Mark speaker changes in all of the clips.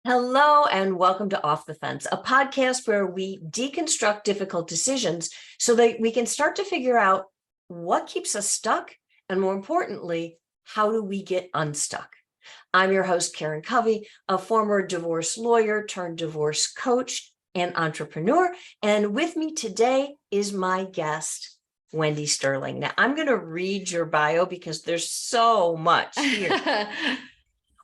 Speaker 1: Hello and welcome to Off the Fence, a podcast where we deconstruct difficult decisions so that we can start to figure out what keeps us stuck and, more importantly, how do we get unstuck. I'm your host, Karen Covey, a former divorce lawyer turned divorce coach and entrepreneur. And with me today is my guest, Wendy Sterling. Now, I'm going to read your bio because there's so much here.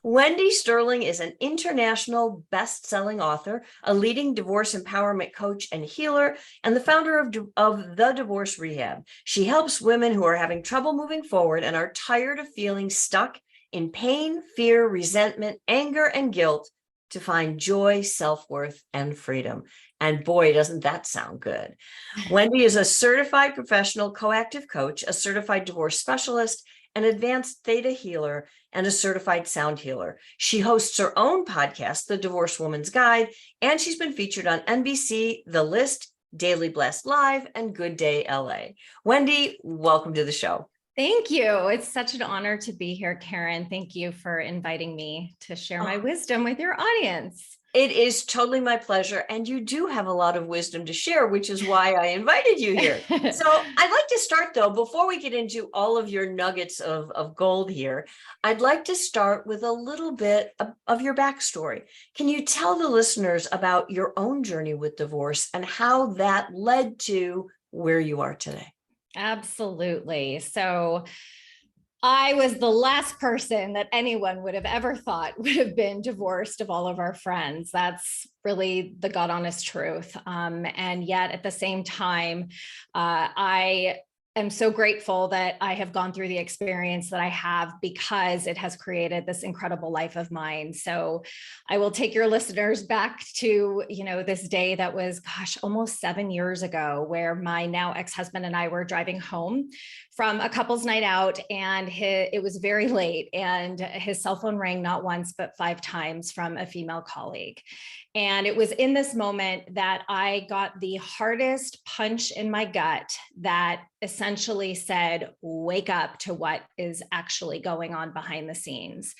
Speaker 1: Wendy Sterling is an international best-selling author, a leading divorce empowerment coach and healer, and the founder of the Divorce Rehab. She helps women who are having trouble moving forward and are tired of feeling stuck in pain, fear, resentment, anger, and guilt to find joy, self-worth, and freedom. And boy, doesn't that sound good. Wendy is a certified professional coactive coach, a certified divorce specialist, an advanced ThetaHealer, and a certified sound healer. She hosts her own podcast, The Divorced Woman's Guide, and she's been featured on NBC, The List, Daily Blast Live, and Good Day LA. Wendy, welcome to the show.
Speaker 2: Thank you. It's such an honor to be here, Karen. Thank you for inviting me to share my wisdom with your audience.
Speaker 1: It is totally my pleasure. And you do have a lot of wisdom to share, which is why I invited you here. So I'd like to start, though, before we get into all of your nuggets of gold here, I'd like to start with a little bit of your backstory. Can you tell the listeners about your own journey with divorce and how that led to where you are today?
Speaker 2: Absolutely. So I was the last person that anyone would have ever thought would have been divorced of all of our friends. That's really the God honest truth. And yet at the same time, I am so grateful that I have gone through the experience that I have because it has created this incredible life of mine. So I will take your listeners back to, this day that was, almost 7 years ago, where my now ex-husband and I were driving home from a couple's night out, and it was very late, and his cell phone rang not once, but 5 times from a female colleague. And it was in this moment that I got the hardest punch in my gut that essentially said, wake up to what is actually going on behind the scenes.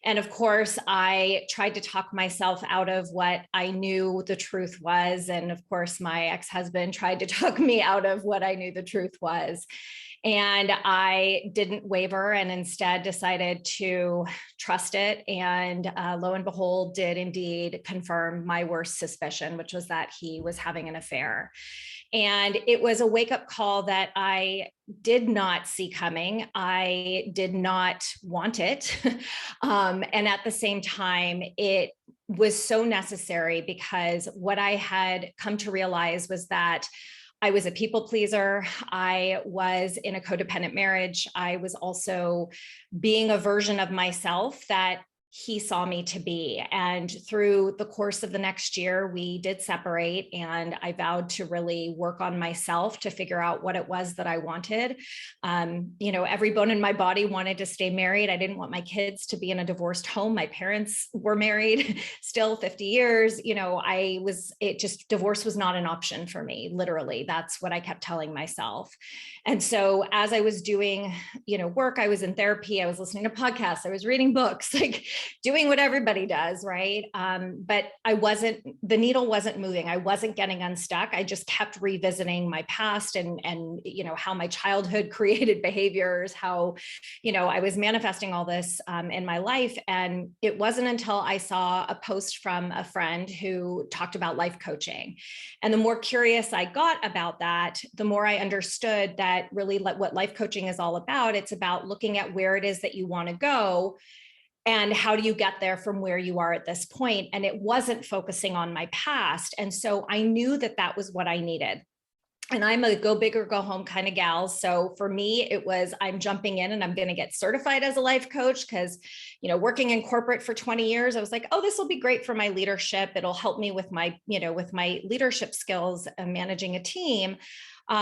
Speaker 2: And of course, I tried to talk myself out of what I knew the truth was. And of course, my ex-husband tried to talk me out of what I knew the truth was. And I didn't waver and instead decided to trust it. And lo and behold, did indeed confirm my worst suspicion, which was that he was having an affair. And it was a wake-up call that I did not see coming. I did not want it. And at the same time, it was so necessary because what I had come to realize was that I was a people pleaser. I was in a codependent marriage. I was also being a version of myself that he saw me to be. And through the course of the next year, we did separate, and I vowed to really work on myself to figure out what it was that I wanted. Every bone in my body wanted to stay married. I didn't want my kids to be in a divorced home. My parents were married still 50 years. Divorce was not an option for me. Literally, that's what I kept telling myself. And so as I was doing, work, I was in therapy, I was listening to podcasts, I was reading books, doing what everybody does, right? But the needle wasn't moving. I wasn't getting unstuck. I just kept revisiting my past and how my childhood created behaviors, how, I was manifesting all this in my life. And it wasn't until I saw a post from a friend who talked about life coaching. And the more curious I got about that, the more I understood that really what life coaching is all about. It's about looking at where it is that you want to go and how do you get there from where you are at this point? And it wasn't focusing on my past. And so I knew that that was what I needed. And I'm a go big or go home kind of gal. So for me, it was, I'm jumping in and I'm going to get certified as a life coach because, working in corporate for 20 years, I was like, oh, this will be great for my leadership. It'll help me with my leadership skills and managing a team. So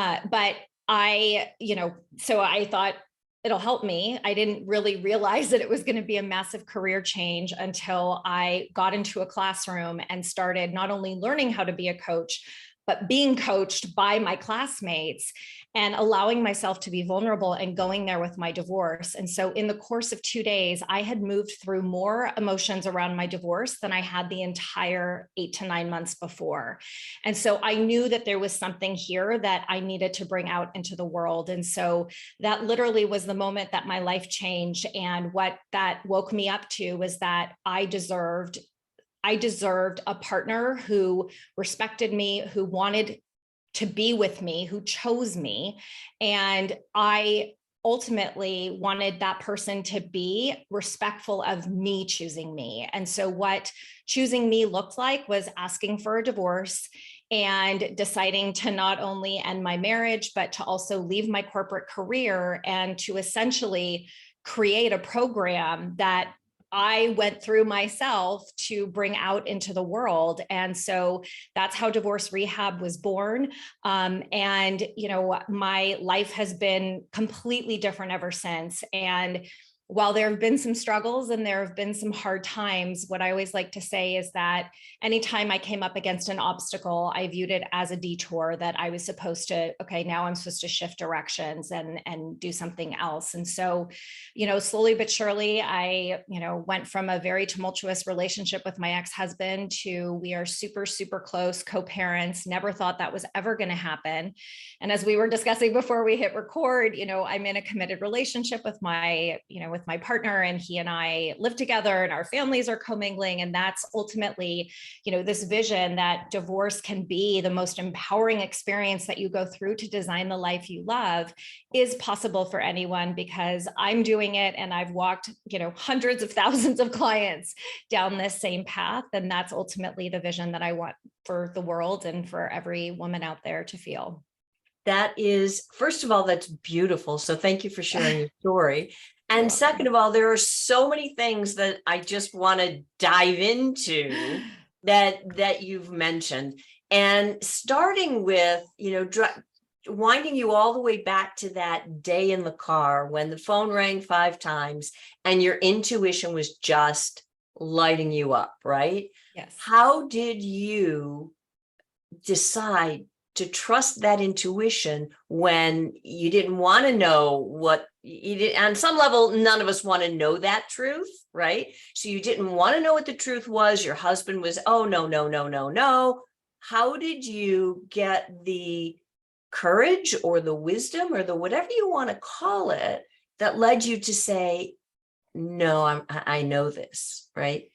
Speaker 2: I thought, it'll help me. I didn't really realize that it was going to be a massive career change until I got into a classroom and started not only learning how to be a coach, but being coached by my classmates and allowing myself to be vulnerable and going there with my divorce. And so in the course of 2 days, I had moved through more emotions around my divorce than I had the entire 8 to 9 months before. And so I knew that there was something here that I needed to bring out into the world. And so that literally was the moment that my life changed. And what that woke me up to was that I deserved a partner who respected me, who wanted to be with me, who chose me. And I ultimately wanted that person to be respectful of me choosing me. And so what choosing me looked like was asking for a divorce and deciding to not only end my marriage, but to also leave my corporate career and to essentially create a program that I went through myself to bring out into the world. And so that's how Divorce Rehab was born. And, my life has been completely different ever since. And while there have been some struggles and there have been some hard times, what I always like to say is that anytime I came up against an obstacle, I viewed it as a detour that I was supposed to, okay, now I'm supposed to shift directions and do something else. And so, slowly but surely, I, went from a very tumultuous relationship with my ex-husband to we are super, super close co-parents, never thought that was ever going to happen. And as we were discussing before we hit record, I'm in a committed relationship with my partner, and he and I live together and our families are commingling. And that's ultimately, this vision that divorce can be the most empowering experience that you go through to design the life you love is possible for anyone, because I'm doing it and I've walked, hundreds of thousands of clients down this same path. And that's ultimately the vision that I want for the world and for every woman out there to feel.
Speaker 1: That is, first of all, that's beautiful. So thank you for sharing your story. And
Speaker 2: You're
Speaker 1: second of all, there are so many things that I just want to dive into that you've mentioned. And starting with, winding you all the way back to that day in the car when the phone rang 5 times and your intuition was just lighting you up, right?
Speaker 2: Yes.
Speaker 1: How did you decide to trust that intuition when you didn't want to know what you did? On some level, none of us want to know that truth, right? So you didn't want to know what the truth was. Your husband was, oh, no, no, no, no, no. How did you get the courage or the wisdom or the whatever you want to call it that led you to say, no, I know this, right?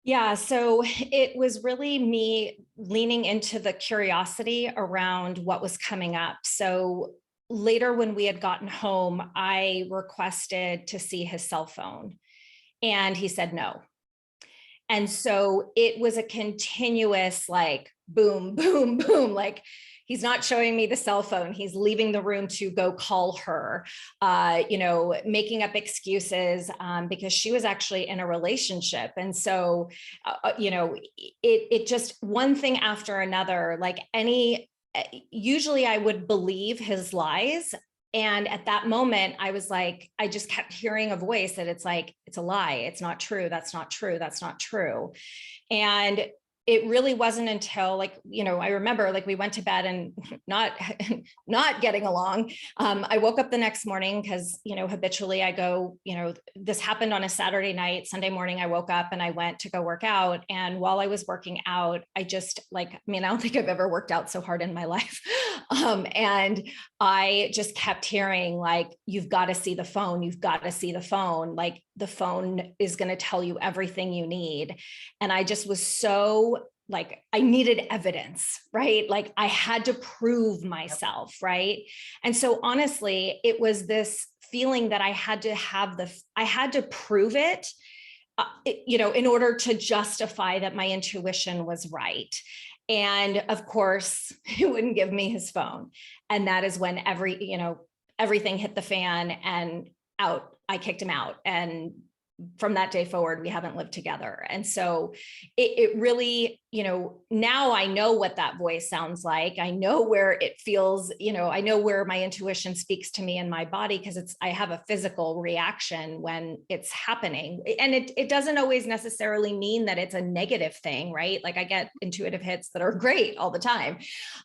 Speaker 2: Yeah, so it was really me leaning into the curiosity around what was coming up. So later, when we had gotten home, I requested to see his cell phone, and he said no. And so it was a continuous boom, boom, boom, he's not showing me the cell phone. He's leaving the room to go call her, making up excuses because she was actually in a relationship. And so, it just one thing after another, usually I would believe his lies. And at that moment, I was I just kept hearing a voice that it's a lie. It's not true. That's not true. That's not true. And it really wasn't until I remember we went to bed and not getting along. I woke up the next morning because, habitually I go, this happened on a Saturday night. Sunday morning, I woke up and I went to go work out. And while I was working out, I just I don't think I've ever worked out so hard in my life. And I just kept hearing you've got to see the phone. You've got to see the phone. The phone is going to tell you everything you need. And I just was so I needed evidence, right? I had to prove myself, right? And so honestly, it was this feeling that I had to prove it, in order to justify that my intuition was right. And of course, he wouldn't give me his phone. And that is when everything hit the fan and I kicked him out. And from that day forward, we haven't lived together. And so it really, now I know what that voice sounds like. I know where it feels, I know where my intuition speaks to me in my body, because I have a physical reaction when it's happening. And it doesn't always necessarily mean that it's a negative thing, right? Like I get intuitive hits that are great all the time.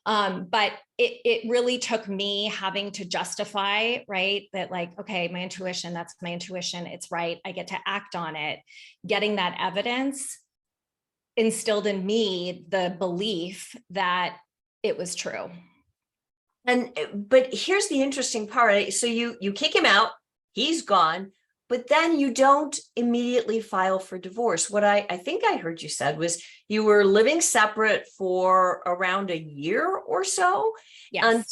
Speaker 2: But it really took me having to justify, right? That like, okay, my intuition, that's my intuition. It's right. I get to act on it. Getting that evidence instilled in me the belief that it was true.
Speaker 1: But here's the interesting part. So you kick him out, he's gone, but then you don't immediately file for divorce. What I think I heard you said was you were living separate for around a year or so.
Speaker 2: Yes.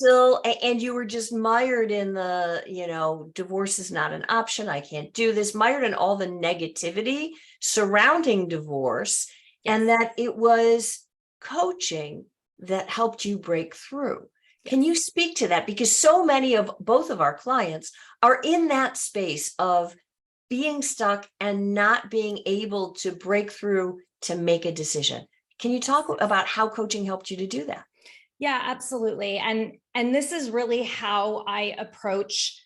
Speaker 1: And you were just mired in the, divorce is not an option. I can't do this, mired in all the negativity surrounding divorce. Yes. And that it was coaching that helped you break through. Yes. Can you speak to that? Because so many of both of our clients are in that space of being stuck and not being able to break through to make a decision. Can you talk about how coaching helped you to do that?
Speaker 2: Yeah, absolutely. And this is really how I approach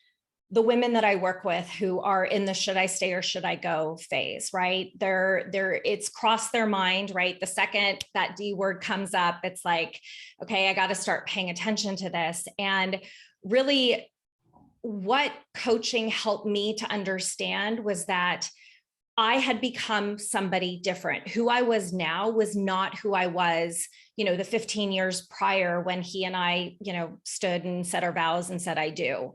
Speaker 2: the women that I work with who are in the should I stay or should I go phase, right? It's crossed their mind, right? The second that D word comes up, it's like, okay, I got to start paying attention to this. And really what coaching helped me to understand was that I had become somebody different. Who I was now was not who I was, the 15 years prior when he and I, stood and said our vows and said, I do.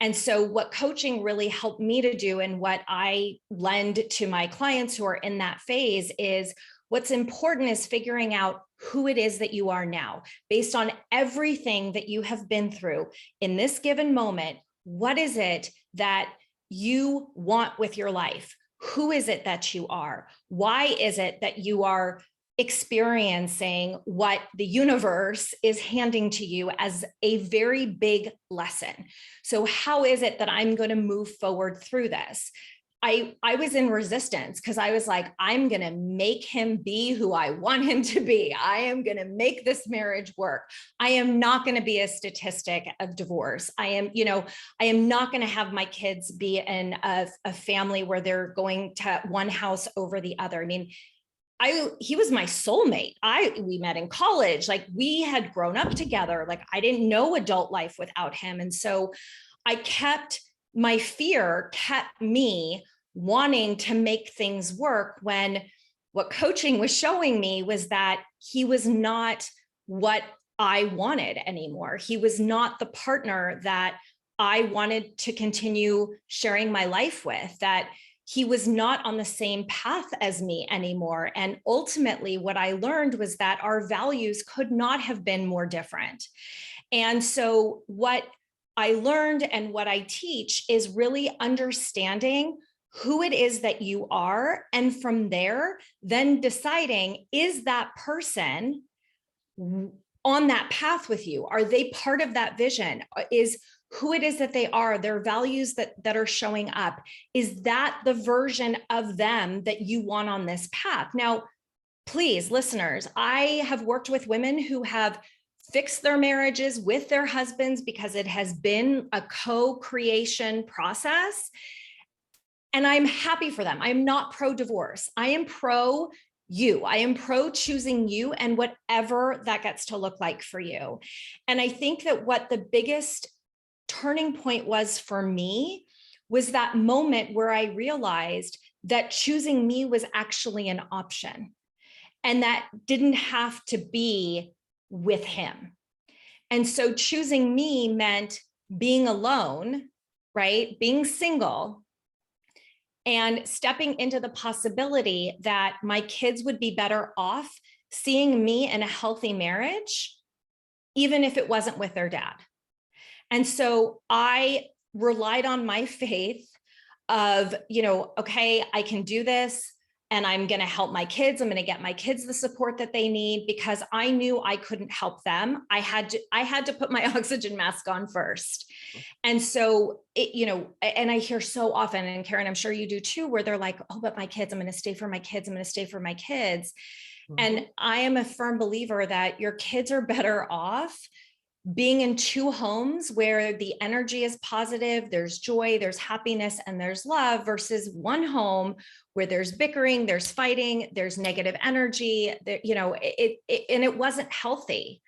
Speaker 2: And so what coaching really helped me to do, and what I lend to my clients who are in that phase, is what's important is figuring out who it is that you are now, based on everything that you have been through in this given moment. What is it that you want with your life? Who is it that you are? Why is it that you are experiencing what the universe is handing to you as a very big lesson? So how is it that I'm going to move forward through this? I was in resistance because I was like, I'm going to make him be who I want him to be. I am going to make this marriage work. I am not going to be a statistic of divorce. I am not going to have my kids be in a family where they're going to one house over the other. I mean, he was my soulmate. We met in college. Like we had grown up together. Like I didn't know adult life without him. And so my fear kept me wanting to make things work, when what coaching was showing me was that he was not what I wanted anymore. He was not the partner that I wanted to continue sharing my life with, that he was not on the same path as me anymore. And ultimately, what I learned was that our values could not have been more different. And so what I learned and what I teach is really understanding who it is that you are. And from there, then deciding, is that person on that path with you? Are they part of that vision? Is who it is that they are, their values that are showing up, is that the version of them that you want on this path? Now, please, listeners, I have worked with women who have fixed their marriages with their husbands because it has been a co-creation process. And I'm happy for them. I'm not pro-divorce. I am pro you. I am pro choosing you and whatever that gets to look like for you. And I think that what the biggest turning point was for me was that moment where I realized that choosing me was actually an option, and that didn't have to be with him. And so choosing me meant being alone, right? Being single, and stepping into the possibility that my kids would be better off seeing me in a healthy marriage, even if it wasn't with their dad. And so I relied on my faith of, okay, I can do this. and I'm going to help my kids. I'm going to get my kids the support that they need, because I knew I couldn't help them. I had to put my oxygen mask on first. And so and I hear so often, and Karen, I'm sure you do too, where they're like, oh, but my kids, I'm going to stay for my kids. I'm going to stay for my kids. And I am a firm believer that your kids are better off being in two homes where the energy is positive, there's joy, there's happiness, and there's love, versus one home where there's bickering, there's fighting, there's negative energy, and it wasn't healthy.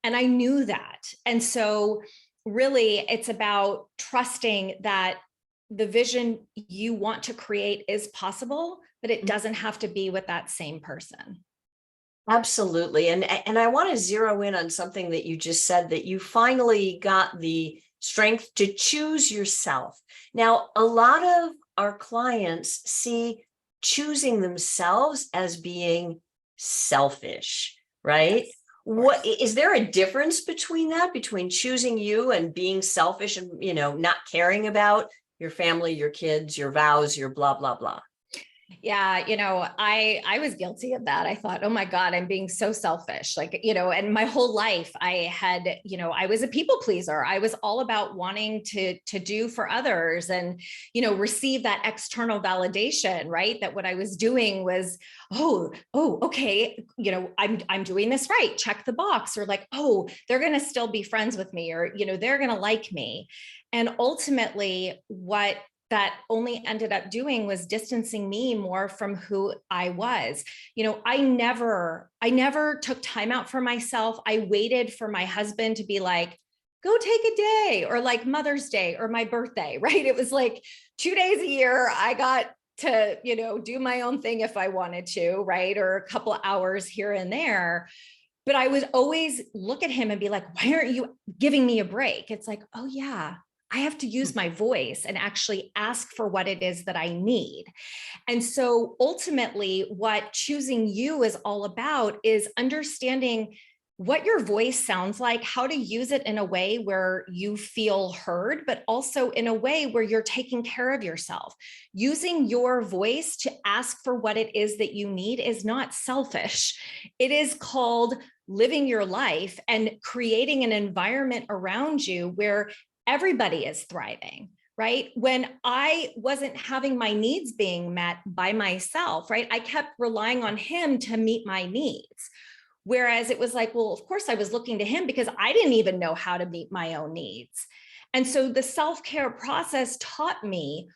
Speaker 2: And I knew that. And so really it's about trusting that the vision you want to create is possible, but it doesn't have to be with that same person.
Speaker 1: Absolutely. And I want to zero in on something that you just said, that you finally got the strength to choose yourself. Now, a lot of our clients see choosing themselves as being selfish, right?
Speaker 2: Yes,
Speaker 1: What is there a difference between that, between choosing you and being selfish and, not caring about your family, your kids, your vows, your blah, blah, blah?
Speaker 2: Yeah, I was guilty of that. I thought, oh my God, I'm being so selfish. And my whole life I had, I was a people pleaser. I was all about wanting to do for others and, receive that external validation, right? That what I was doing was, oh, okay, I'm doing this right. Check the box. Or like, oh, they're going to still be friends with me, or, they're going to like me. And ultimately what that only ended up doing was distancing me more from who I was. I never took time out for myself. I waited for my husband to be like, go take a day, or like Mother's Day or my birthday, right? It was like 2 days a year. I got to, do my own thing if I wanted to, right? Or a couple of hours here and there. But I would always look at him and be like, why aren't you giving me a break? It's like, oh yeah, I have to use my voice and actually ask for what it is that I need. And so ultimately what choosing you is all about is understanding what your voice sounds like, how to use it in a way where you feel heard, but also in a way where you're taking care of yourself. Using your voice to ask for what it is that you need is not selfish. It is called living your life and creating an environment around you where everybody is thriving, right? When I wasn't having my needs being met by myself, right? I kept relying on him to meet my needs. Whereas it was like, well, of course I was looking to him because I didn't even know how to meet my own needs. And so the self-care process taught me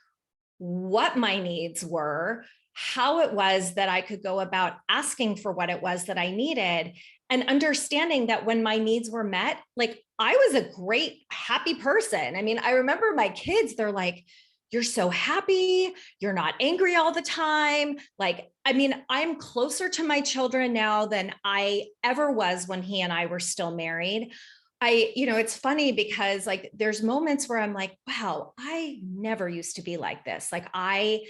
Speaker 2: what my needs were, how it was that I could go about asking for what it was that I needed, and understanding that when my needs were met, like I was a great, happy person. I mean, I remember my kids, they're like, you're so happy. You're not angry all the time. Like, I mean, I'm closer to my children now than I ever was when he and I were still married. It's funny because like, there's moments where I'm like, wow, I never used to be like this. Like I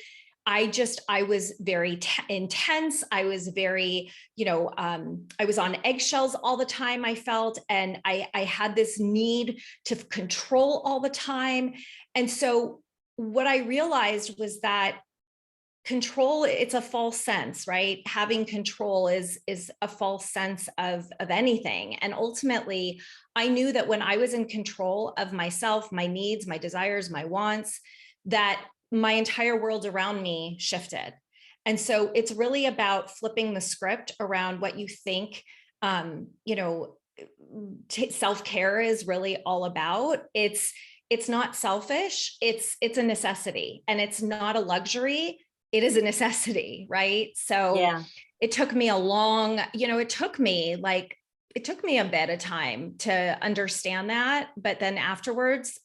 Speaker 2: was very intense. I was very, I was on eggshells all the time, I felt, and I had this need to control all the time. And so what I realized was that control, it's a false sense, right? Having control is a false sense of anything. And ultimately, I knew that when I was in control of myself, my needs, my desires, my wants, that my entire world around me shifted. And so it's really about flipping the script around what you think, self-care is really all about. It's not selfish. It's a necessity, and it's not a luxury. It is a necessity, right? So
Speaker 1: Yeah.
Speaker 2: it took me it took me a bit of time to understand that. But then afterwards,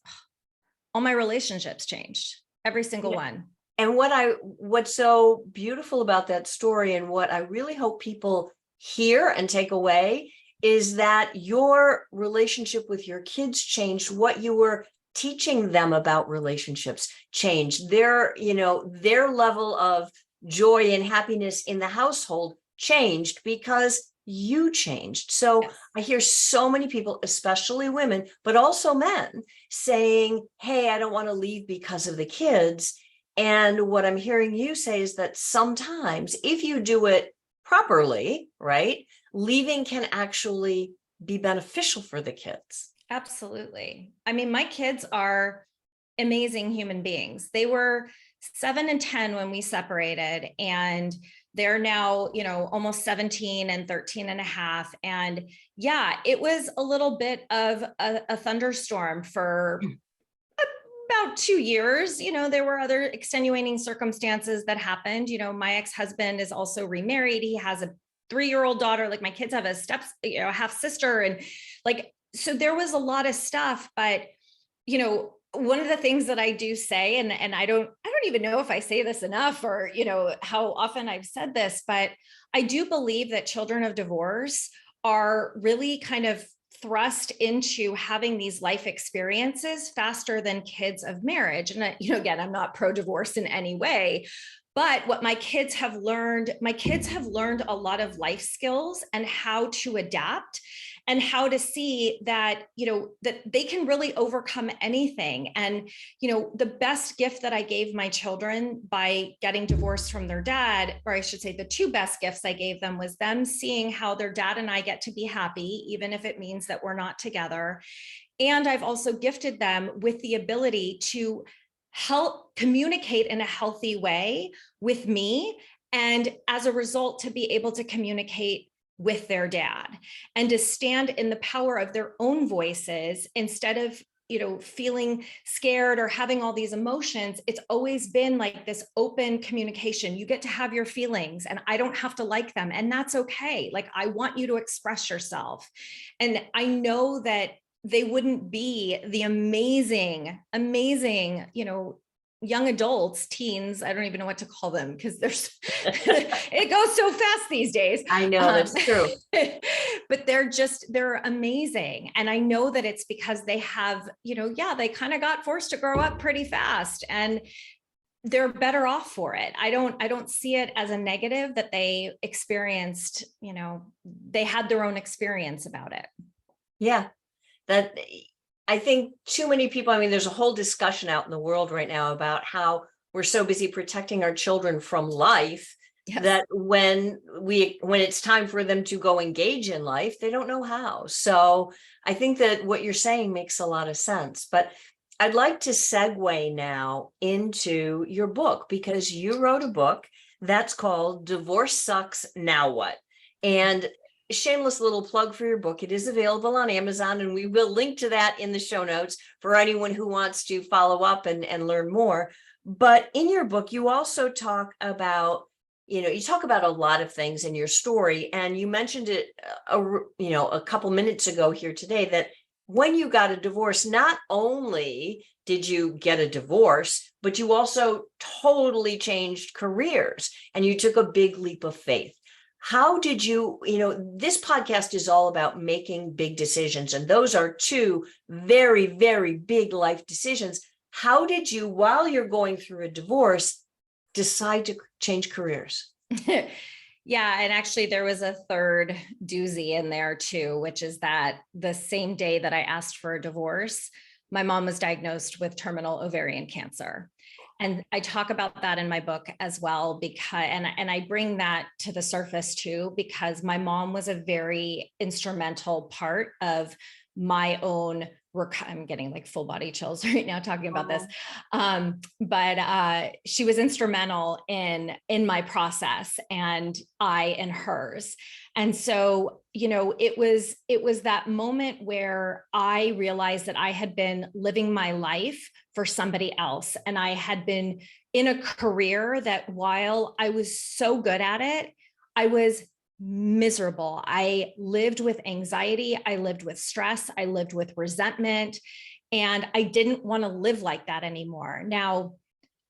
Speaker 2: all my relationships changed. Every single one.
Speaker 1: And what's so beautiful about that story, and what I really hope people hear and take away, is that your relationship with your kids changed. What you were teaching them about relationships changed. Their level of joy and happiness in the household changed because you changed. So
Speaker 2: Yes.
Speaker 1: I hear so many people, especially women, but also men, saying, hey, I don't want to leave because of the kids. And what I'm hearing you say is that sometimes if you do it properly, right, leaving can actually be beneficial for the kids.
Speaker 2: Absolutely. I mean, my kids are amazing human beings. They were 7 and 10 when we separated, and they're now, almost 17 and 13 and a half. And yeah, it was a little bit of a thunderstorm for about 2 years. There were other extenuating circumstances that happened. My ex-husband is also remarried. He has a 3-year-old daughter. Like, my kids have a half sister. And like, so there was a lot of stuff, but, one of the things that I do say, and I don't even know if I say this enough, or, how often I've said this, but I do believe that children of divorce are really kind of thrust into having these life experiences faster than kids of marriage. And, again, I'm not pro-divorce in any way, but what my kids have learned a lot of life skills and how to adapt and how to see that, that they can really overcome anything. And, the best gift that I gave my children by getting divorced from their dad, or I should say the 2 best gifts I gave them, was them seeing how their dad and I get to be happy, even if it means that we're not together. And I've also gifted them with the ability to help communicate in a healthy way with me. And as a result, to be able to communicate with their dad and to stand in the power of their own voices instead of, feeling scared or having all these emotions. It's always been like this open communication. You get to have your feelings and I don't have to like them. And that's okay. Like, I want you to express yourself. And I know that they wouldn't be the amazing, young adults, teens, I don't even know what to call them, because there's it goes so fast these days.
Speaker 1: I know, that's true.
Speaker 2: But they're amazing. And I know that it's because they have, they kind of got forced to grow up pretty fast, and they're better off for it. I don't see it as a negative that they experienced, they had their own experience about it.
Speaker 1: Yeah, that I think too many people, I mean, there's a whole discussion out in the world right now about how we're so busy protecting our children from life. Yes. That when it's time for them to go engage in life, they don't know how. So I think that what you're saying makes a lot of sense. But I'd like to segue now into your book, because you wrote a book that's called Divorce Sucks, Now What? And shameless little plug for your book. It is available on Amazon, and we will link to that in the show notes for anyone who wants to follow up and learn more. But in your book, you also talk about, you talk about a lot of things in your story, and you mentioned it, a couple minutes ago here today, that when you got a divorce, not only did you get a divorce, but you also totally changed careers and you took a big leap of faith. How did you, this podcast is all about making big decisions, and those are 2 very, very big life decisions. How did you, while you're going through a divorce, decide to change careers?
Speaker 2: Yeah. And actually there was a third doozy in there too, which is that the same day that I asked for a divorce, my mom was diagnosed with terminal ovarian cancer. And I talk about that in my book as well, because, and I bring that to the surface too, because my mom was a very instrumental part of my own I'm getting like full body chills right now talking about this. But she was instrumental in my process, and I in hers. And so, it was that moment where I realized that I had been living my life for somebody else. And I had been in a career that, while I was so good at it, I was miserable. I lived with anxiety. I lived with stress. I lived with resentment. And I didn't want to live like that anymore. Now,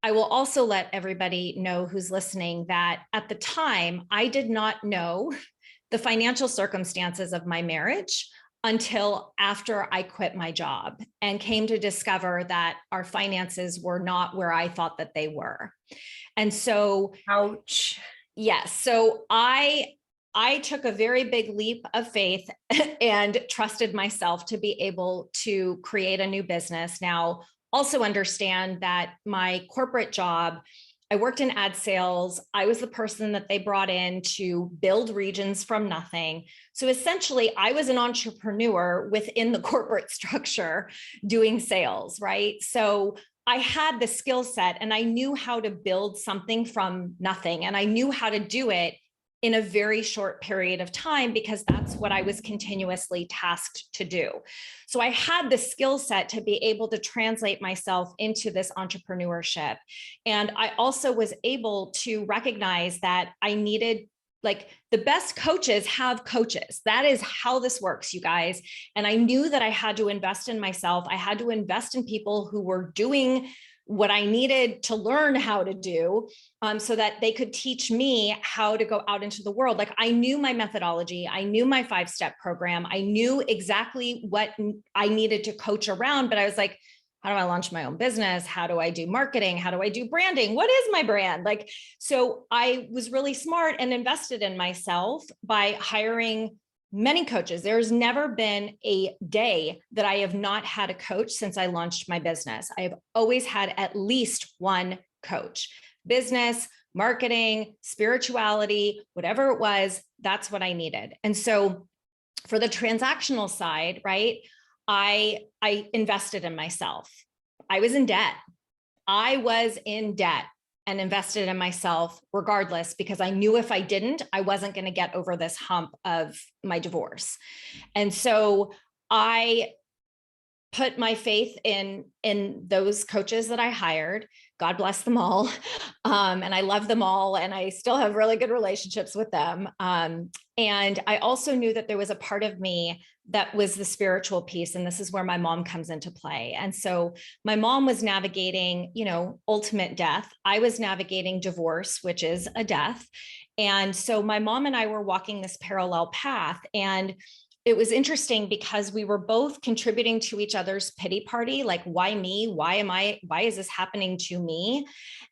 Speaker 2: I will also let everybody know who's listening that at the time, I did not know the financial circumstances of my marriage until after I quit my job and came to discover that our finances were not where I thought that they were. And so,
Speaker 1: ouch.
Speaker 2: Yes. So I took a very big leap of faith and trusted myself to be able to create a new business. Now, also understand that my corporate job, I worked in ad sales. I was the person that they brought in to build regions from nothing. So essentially, I was an entrepreneur within the corporate structure doing sales, right? So I had the skill set and I knew how to build something from nothing, and I knew how to do it in a very short period of time because that's what I was continuously tasked to do. So I had the skill set to be able to translate myself into this entrepreneurship. And I also was able to recognize that I needed, like, the best coaches have coaches. That is how this works, you guys. And I knew that I had to invest in myself. I had to invest in people who were doing what I needed to learn how to do, so that they could teach me how to go out into the world. Like, I knew my methodology, I knew my 5-step program, I knew exactly what I needed to coach around, but I was like, how do I launch my own business? How do I do marketing? How do I do branding? What is my brand? Like, so I was really smart and invested in myself by hiring many coaches. There's never been a day that I have not had a coach since I launched my business. I have always had at least one coach. Business, marketing, spirituality, whatever it was, that's what I needed. And so for the transactional side, right, I invested in myself. I was in debt. I was in debt and invested in myself regardless, because I knew if I didn't, I wasn't going to get over this hump of my divorce. And so I put my faith in those coaches that I hired. God bless them all. And I love them all. And I still have really good relationships with them. And I also knew that there was a part of me that was the spiritual piece. And this is where my mom comes into play. And so my mom was navigating, ultimate death. I was navigating divorce, which is a death. And so my mom and I were walking this parallel path. And it was interesting because we were both contributing to each other's pity party. Like, why me? Why is this happening to me?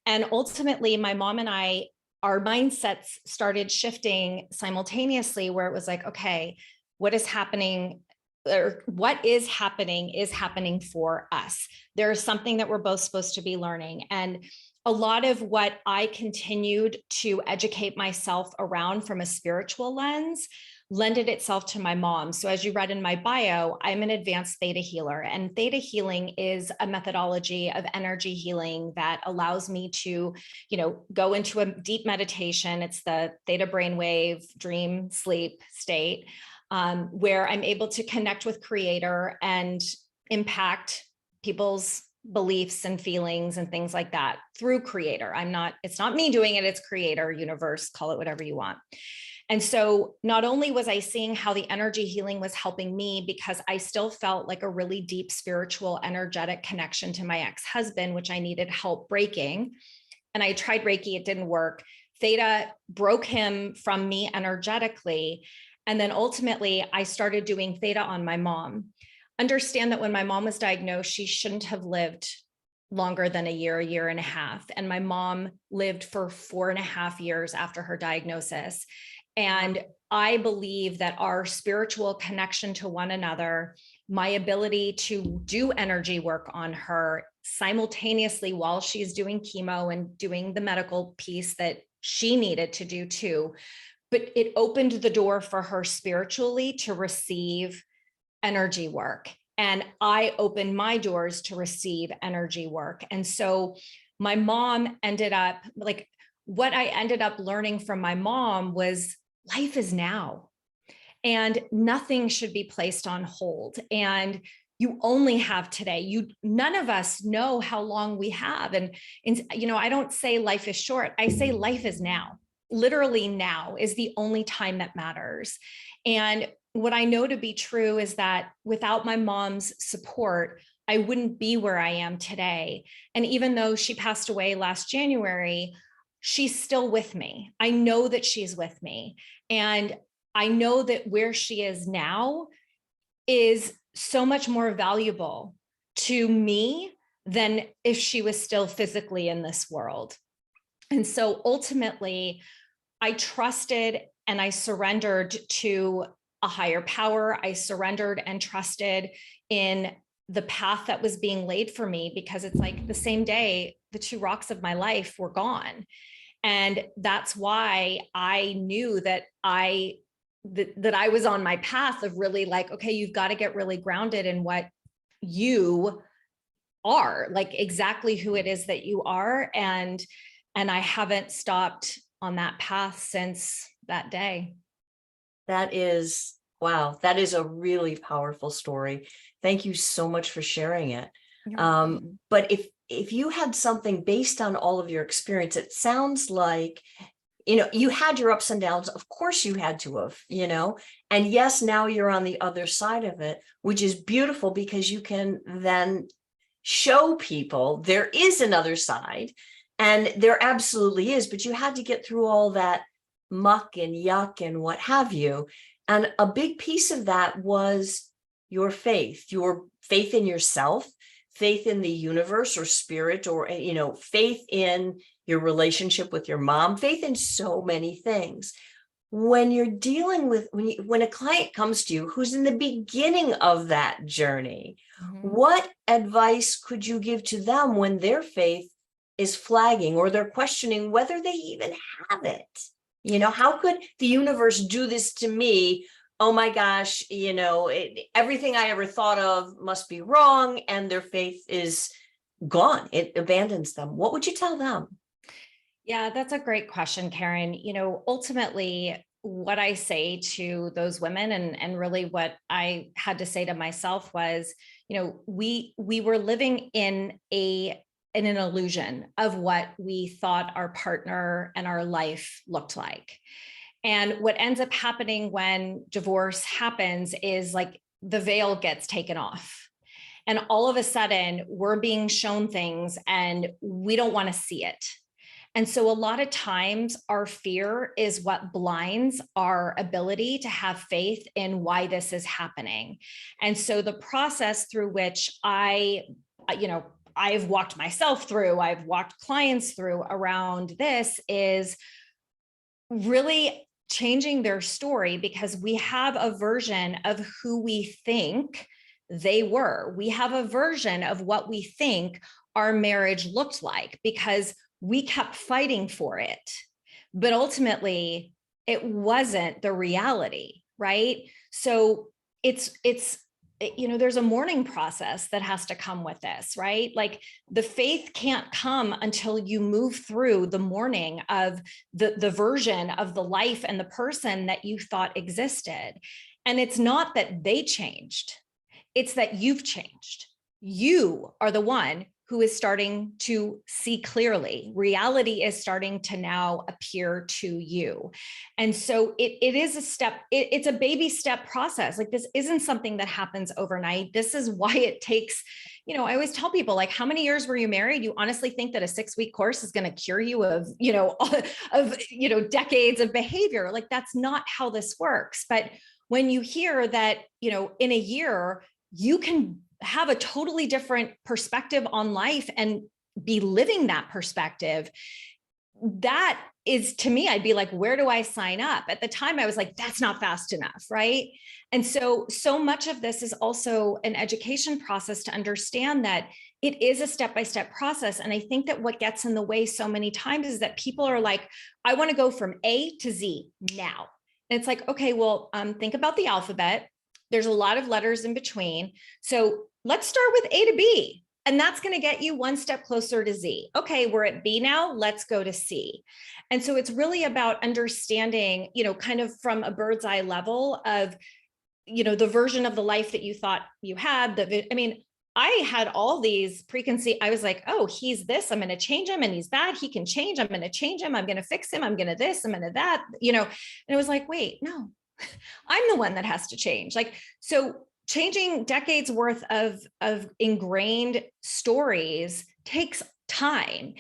Speaker 2: And ultimately, my mom and I, our mindsets started shifting simultaneously, where it was like, okay, what is happening is happening for us. There is something that we're both supposed to be learning. And a lot of what I continued to educate myself around from a spiritual lens lended itself to my mom. So as you read in my bio, I'm an advanced theta healer, and theta healing is a methodology of energy healing that allows me to, go into a deep meditation. It's the theta brainwave dream sleep state, where I'm able to connect with Creator and impact people's beliefs and feelings and things like that through Creator. It's not me doing it, it's Creator, universe, call it whatever you want. And so not only was I seeing how the energy healing was helping me, because I still felt like a really deep spiritual, energetic connection to my ex-husband, which I needed help breaking. And I tried Reiki, it didn't work. Theta broke him from me energetically. And then ultimately I started doing theta on my mom. Understand that when my mom was diagnosed, she shouldn't have lived longer than a year and a half. And my mom lived for 4.5 years after her diagnosis. And I believe that our spiritual connection to one another, my ability to do energy work on her simultaneously while she's doing chemo and doing the medical piece that she needed to do too, but it opened the door for her spiritually to receive energy work. And I opened my doors to receive energy work. And so my mom ended up, like, what I ended up learning from my mom was life is now, and nothing should be placed on hold. And you only have today. None of us know how long we have. And I don't say life is short. I say life is now. Literally now is the only time that matters. And what I know to be true is that without my mom's support, I wouldn't be where I am today. And even though she passed away last January, she's still with me. I know that she's with me. And I know that where she is now is so much more valuable to me than if she was still physically in this world. And so ultimately, I trusted and I surrendered to a higher power. I surrendered and trusted in the path that was being laid for me, because it's like the same day, the two rocks of my life were gone. And that's why I knew that I was on my path of really like, okay, you've got to get really grounded in what you are, like exactly who it is that you are. And I haven't stopped on that path since that day.
Speaker 1: That is, wow, that is a really powerful story. Thank you so much for sharing it.
Speaker 2: You're welcome.
Speaker 1: But if you had something based on all of your experience, it sounds like, you had your ups and downs. Of course you had to have, and yes, now you're on the other side of it, which is beautiful because you can then show people there is another side, and there absolutely is, but you had to get through all that muck and yuck and what have you. And a big piece of that was your faith in yourself, faith in the universe or spirit, or, faith in your relationship with your mom, faith in so many things. When you're dealing with, when a client comes to you who's in the beginning of that journey, what advice could you give to them when their faith is flagging or they're questioning whether they even have it? How could the universe do this to me? Oh my gosh, everything I ever thought of must be wrong, and their faith is gone. It abandons them. What would you tell them?
Speaker 2: Yeah, that's a great question, Karen. Ultimately, what I say to those women, and really what I had to say to myself was, we were living in an illusion of what we thought our partner and our life looked like. And what ends up happening when divorce happens is like the veil gets taken off. And all of a sudden, we're being shown things and we don't want to see it. And so a lot of times our fear is what blinds our ability to have faith in why this is happening. And so the process through which I've walked myself through, I've walked clients through around this is really changing their story, because we have a version of who we think they were. We have a version of what we think our marriage looked like because we kept fighting for it. But ultimately, it wasn't the reality, right? So there's a mourning process that has to come with this, right? Like the faith can't come until you move through the mourning of the version of the life and the person that you thought existed. And it's not that they changed, it's that you've changed. You are the one who is starting to see clearly. Reality is starting to now appear to you. And so it is a step, it's a baby step process. Like this isn't something that happens overnight. This is why it takes, I always tell people, like, how many years were you married? You honestly think that a 6-week course is going to cure you of, decades of behavior? Like that's not how this works. But when you hear that, in a year, you can have a totally different perspective on life and be living that perspective, that is, to me, I'd be like, where do I sign up? At the time, I was like, that's not fast enough, right? And so much of this is also an education process to understand that it is a step-by-step process. And I think that what gets in the way so many times is that people are like, I want to go from A to Z now. And it's like, okay, well, think about the alphabet. There's a lot of letters in between. So let's start with A to B, and that's going to get you one step closer to Z. Okay, we're at B now, let's go to C. And so it's really about understanding, kind of from a bird's eye level of, the version of the life that you thought you had. I had all these preconceived, I was like, oh, he's this, I'm going to change him, and he's that, he can change, I'm going to change him, I'm going to fix him, I'm going to this, I'm going to that, and it was like, wait, no, I'm the one that has to change. Like, so changing decades worth of ingrained stories takes time,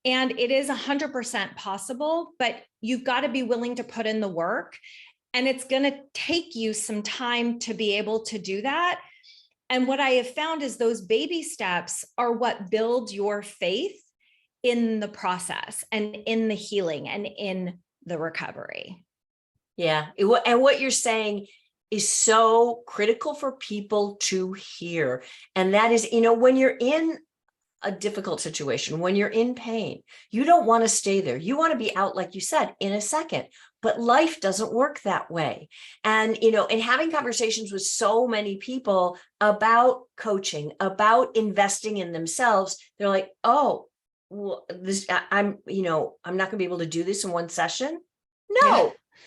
Speaker 2: and it is 100% possible, but you've got to be willing to put in the work, and it's going to take you some time to be able to do that. And what I have found is those baby steps are what build your faith in the process and in the healing and in the recovery.
Speaker 1: Yeah. And what you're saying is so critical for people to hear. And that is, when you're in a difficult situation, when you're in pain, you don't want to stay there. You want to be out, like you said, in a second. But life doesn't work that way. And, in having conversations with so many people about coaching, about investing in themselves, they're like, oh, well, I'm not going to be able to do this in one session.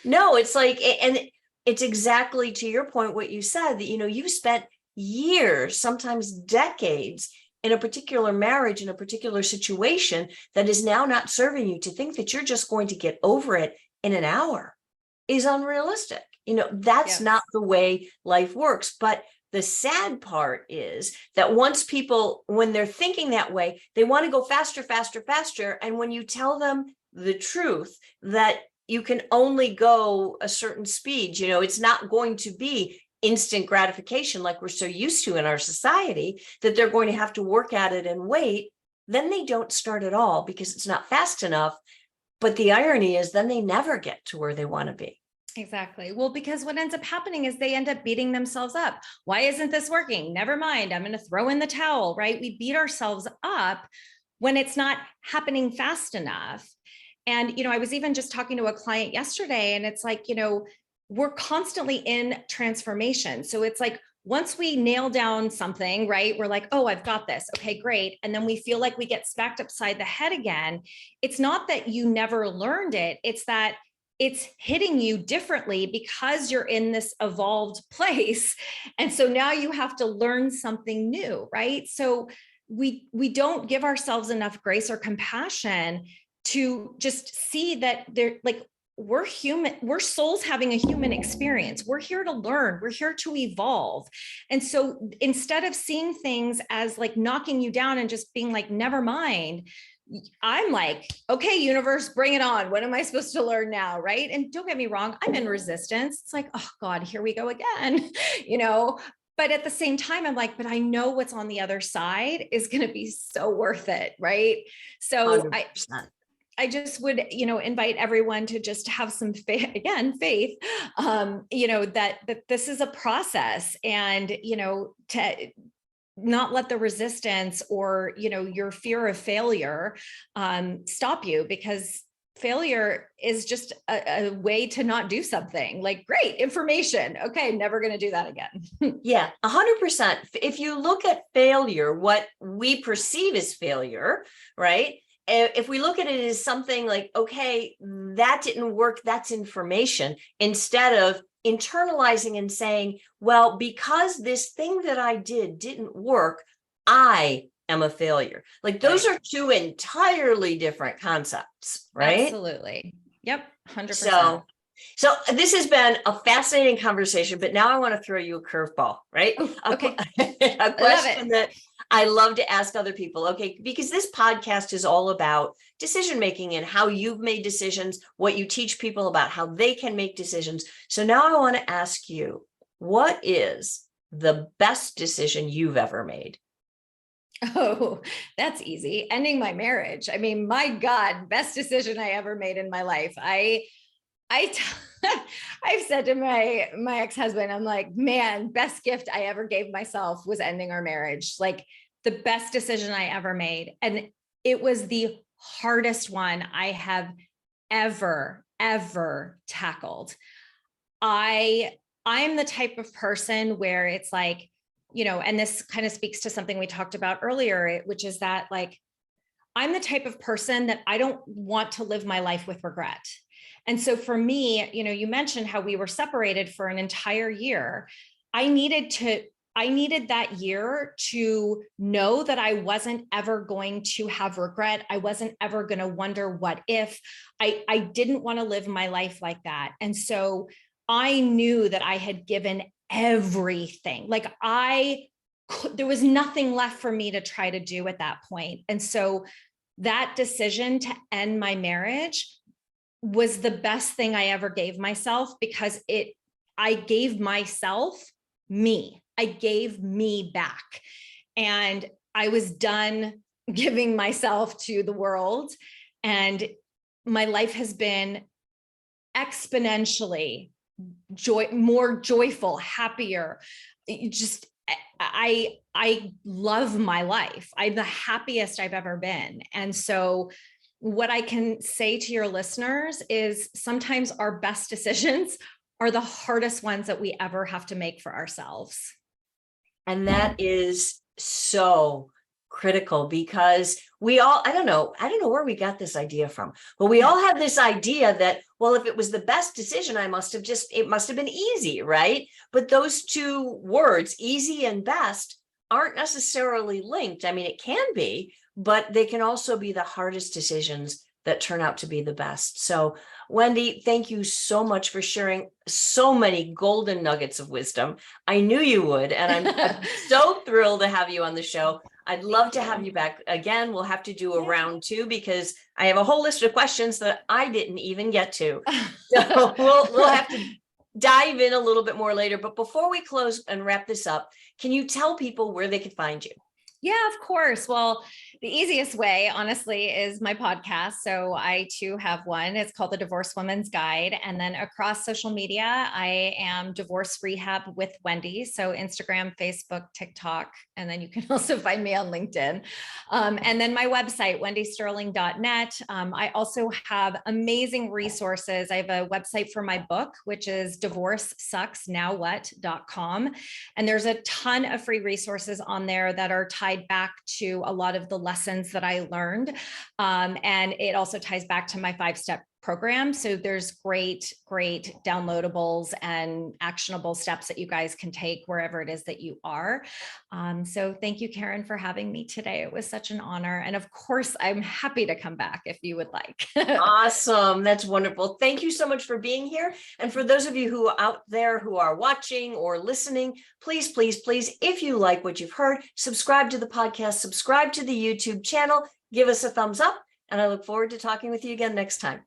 Speaker 1: No, it's like, and it's exactly to your point, what you said, that, you've spent years, sometimes decades, in a particular marriage, in a particular situation that is now not serving you. To think that you're just going to get over it in an hour is unrealistic. That's not the way life works. But the sad part is that once people, when they're thinking that way, they want to go faster, faster, faster. And when you tell them the truth that you can only go a certain speed, it's not going to be instant gratification like we're so used to in our society, that they're going to have to work at it and wait, then they don't start at all because it's not fast enough. But the irony is then they never get to where they want to be.
Speaker 2: Exactly. Well, because what ends up happening is they end up beating themselves up. Why isn't this working? Never mind. I'm going to throw in the towel, right? We beat ourselves up when it's not happening fast enough. And, I was even just talking to a client yesterday, and it's like, we're constantly in transformation. So it's like, once we nail down something, right, we're like, oh, I've got this. Okay, great. And then we feel like we get smacked upside the head again. It's not that you never learned it. It's that it's hitting you differently because you're in this evolved place. And so now you have to learn something new, right? So we don't give ourselves enough grace or compassion to just see that they're like, we're human, we're souls having a human experience. We're here to learn, we're here to evolve. And so instead of seeing things as like knocking you down and just being like, never mind, I'm like, okay, universe, bring it on. What am I supposed to learn now? Right. And don't get me wrong, I'm in resistance. It's like, oh God, here we go again, but at the same time, I'm like, but I know what's on the other side is going to be so worth it. Right. So
Speaker 1: 100%.
Speaker 2: I just would, invite everyone to just have some faith, that this is a process, and, to not let the resistance or, your fear of failure stop you, because failure is just a way to not do something. Like, great information. Okay, never going to do that again.
Speaker 1: Yeah, 100%. If you look at failure, what we perceive as failure, right? If we look at it as something like, okay, that didn't work, that's information, instead of internalizing and saying, well, because this thing that I didn't work, I am a failure. Like, those are two entirely different concepts, right?
Speaker 2: Absolutely. Yep. 100%.
Speaker 1: So this has been a fascinating conversation, but now I want to throw you a curveball, right?
Speaker 2: Ooh, okay.
Speaker 1: A question that I love to ask other people. Okay, because this podcast is all about decision-making and how you've made decisions, what you teach people about how they can make decisions. So now I want to ask you, what is the best decision you've ever made?
Speaker 2: Oh, that's easy. Ending my marriage. I mean, my God, best decision I ever made in my life. I've said to my ex-husband, I'm like, man, best gift I ever gave myself was ending our marriage. Like, the best decision I ever made. And it was the hardest one I have ever tackled. I'm the type of person where it's like, and this kind of speaks to something we talked about earlier, which is that, like, I'm the type of person that I don't want to live my life with regret. And so for me, you mentioned how we were separated for an entire year. I needed that year to know that I wasn't ever going to have regret. I wasn't ever going to wonder what if. I didn't want to live my life like that. And so I knew that I had given everything. Like, there was nothing left for me to try to do at that point. And so that decision to end my marriage was the best thing I ever gave myself, because I gave myself me. I gave me back, and I was done giving myself to the world. And my life has been exponentially more joyful, happier. I love my life. I'm the happiest I've ever been. And so what I can say to your listeners is sometimes our best decisions are the hardest ones that we ever have to make for ourselves.
Speaker 1: And that is so critical, because we all, I don't know where we got this idea from, but we all have this idea that, well, if it was the best decision, it must have been easy, right? But those two words, easy and best, aren't necessarily linked. I mean, it can be, but they can also be the hardest decisions that turn out to be the best. So, Wendy, thank you so much for sharing so many golden nuggets of wisdom. I knew you would, and I'm so thrilled to have you on the show. I'd love to have you back again. We'll have to do a round 2, because I have a whole list of questions that I didn't even get to. So we'll have to dive in a little bit more later. But before we close and wrap this up, can you tell people where they can find you?
Speaker 2: Yeah, of course. Well, the easiest way, honestly, is my podcast. So I too have one. It's called the Divorce Woman's Guide. And then across social media, I am Divorce Rehab with Wendy. So Instagram, Facebook, TikTok, and then you can also find me on LinkedIn. And then my website, wendysterling.net. I also have amazing resources. I have a website for my book, which is divorcesucksnowwhat.com. And there's a ton of free resources on there that are tied back to a lot of the lessons that I learned. And it also ties back to my 5-step program. So there's great downloadables and actionable steps that you guys can take wherever it is that you are. So thank you, Karen, for having me today. It was such an honor. And of course, I'm happy to come back if you would like.
Speaker 1: Awesome. That's wonderful. Thank you so much for being here. And for those of you who are out there who are watching or listening, please, if you like what you've heard, subscribe to the podcast, subscribe to the YouTube channel, give us a thumbs up, and I look forward to talking with you again next time.